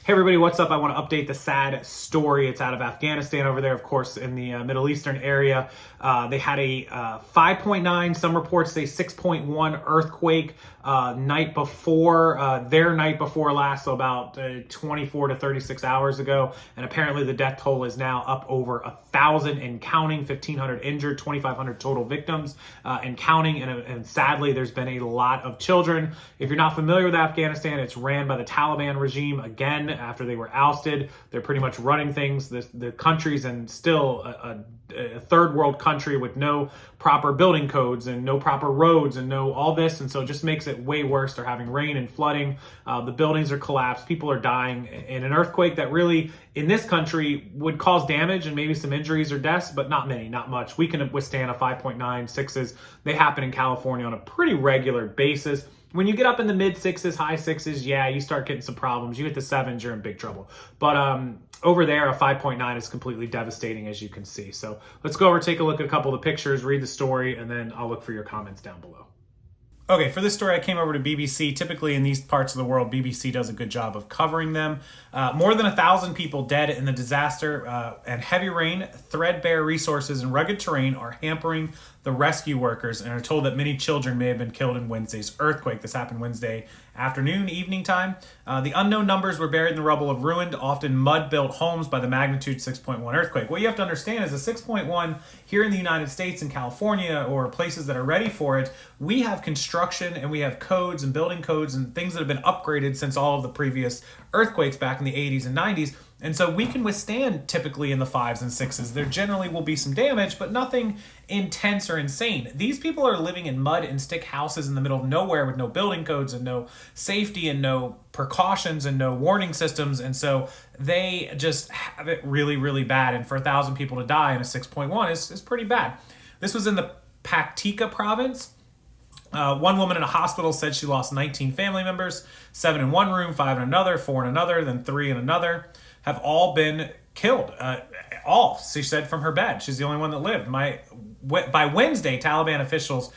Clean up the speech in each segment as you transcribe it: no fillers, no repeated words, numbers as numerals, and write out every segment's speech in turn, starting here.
Hey everybody, what's up? I want to update the sad story. It's out of Afghanistan over there, of course, in the Middle Eastern area. They had a 5.9, some reports say 6.1 earthquake night before, their night before last, so about 24 to 36 hours ago. And apparently the death toll is now up over 1,000 and counting, 1,500 injured, 2,500 total victims and counting. And sadly, there's been a lot of children. If you're not familiar with Afghanistan, it's ran by the Taliban regime again. After they were ousted, they're pretty much running things. The country's in still a third world country with no proper building codes and no proper roads and no all this, and so it just makes it way worse. They're having rain and flooding. The buildings are collapsed. People are dying in an earthquake that really, in this country, would cause damage and maybe some injuries or deaths, but not many, not much. We can withstand a 5.9, 6s. They happen in California on a pretty regular basis. When you get up in the mid 6s, high 6s, yeah, you start getting some problems. You hit the 7s, you're in big trouble. But over there, a 5.9 is completely devastating, as you can see. So let's go over, take a look at a couple of the pictures, read the story, and then I'll look for your comments down below. Okay, for this story, I came over to BBC. Typically, in these parts of the world, BBC does a good job of covering them. More than 1,000 people dead in the disaster, and heavy rain, threadbare resources, and rugged terrain are hampering the rescue workers, and are told that many children may have been killed in Wednesday's earthquake. This happened Wednesday afternoon, evening time. The unknown numbers were buried in the rubble of ruined, often mud-built homes by the magnitude 6.1 earthquake. What you have to understand is a 6.1 here in the United States and California, or places that are ready for it, we have construction and we have codes and building codes and things that have been upgraded since all of the previous earthquakes back in the 80s and 90s. And so we can withstand typically in the 5s and 6s. There generally will be some damage, but nothing intense or insane. These people are living in mud and stick houses in the middle of nowhere with no building codes and no safety and no precautions and no warning systems. And so they just have it really, really bad. And for 1,000 people to die in a 6.1 is pretty bad. This was in the Paktika province. One woman in a hospital said she lost 19 family members, 7 in one room, 5 in another, 4 in another, then 3 in another. Have all been killed. All, she said, from her bed. She's the only one that lived. By Wednesday, Taliban officials,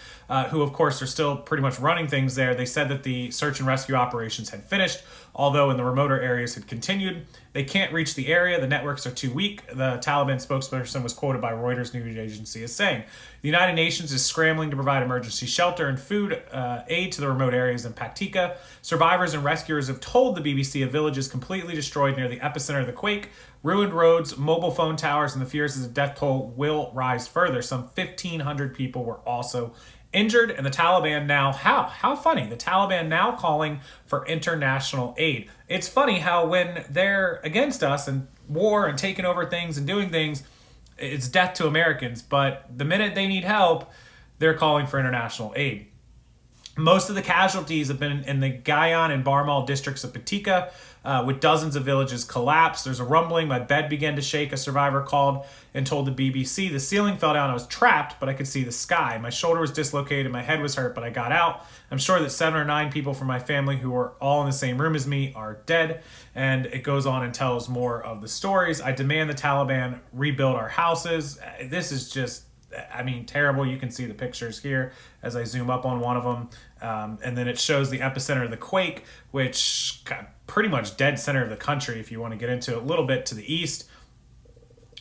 who of course are still pretty much running things there, they said that the search and rescue operations had finished, although in the remoter areas had continued. They can't reach the area. The networks are too weak. The Taliban spokesperson was quoted by Reuters news agency as saying, the United Nations is scrambling to provide emergency shelter and food aid to the remote areas in Paktika. Survivors and rescuers have told the BBC a village is completely destroyed near the epicenter of the quake. Ruined roads, mobile phone towers, and the fears as the death toll will rise further. Some 1,500 people were also injured, and the Taliban now, how funny, the Taliban now calling for international aid. It's funny how when they're against us and war and taking over things and doing things, it's death to Americans, but the minute they need help, they're calling for international aid. Most of the casualties have been in the Gayan and Barmal districts of Paktika, with dozens of villages collapsed. There's a rumbling. My bed began to shake, a survivor called and told the BBC. The ceiling fell down. I was trapped, but I could see the sky. My shoulder was dislocated. My head was hurt, but I got out. I'm sure that 7 or 9 people from my family who were all in the same room as me are dead. And it goes on and tells more of the stories. I demand the Taliban rebuild our houses. This is just, I mean, terrible. You can see the pictures here as I zoom up on one of them. And then it shows the epicenter of the quake, which pretty much dead center of the country, if you want to get into it a little bit to the east.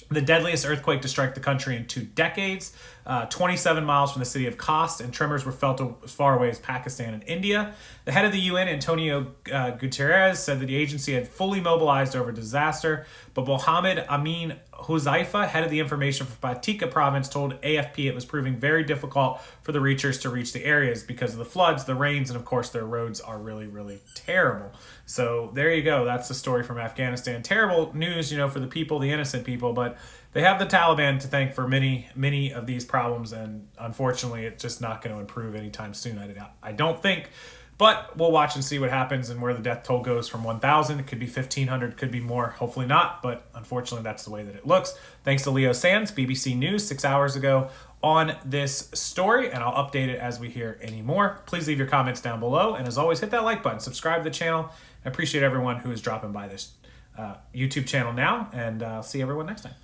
The deadliest earthquake to strike the country in 2 decades, 27 miles from the city of Khost, and tremors were felt as far away as Pakistan and India. The head of the UN, Antonio Guterres, said that the agency had fully mobilized over disaster, but Mohammed Amin Huzaifa, head of the information for Paktika province, told AFP it was proving very difficult for the reachers to reach the areas because of the floods, the rains, and of course their roads are really, really terrible. So there you go. That's the story from Afghanistan. Terrible news, for the people, the innocent people, but they have the Taliban to thank for many, many of these problems, and unfortunately, it's just not going to improve anytime soon. I don't think, but we'll watch and see what happens and where the death toll goes from 1,000. It could be 1,500, could be more, hopefully not, but unfortunately, that's the way that it looks. Thanks to Leo Sands, BBC News, 6 hours ago on this story, and I'll update it as we hear any more. Please leave your comments down below, and as always, hit that like button, subscribe to the channel. I appreciate everyone who is dropping by this YouTube channel now, and I'll see everyone next time.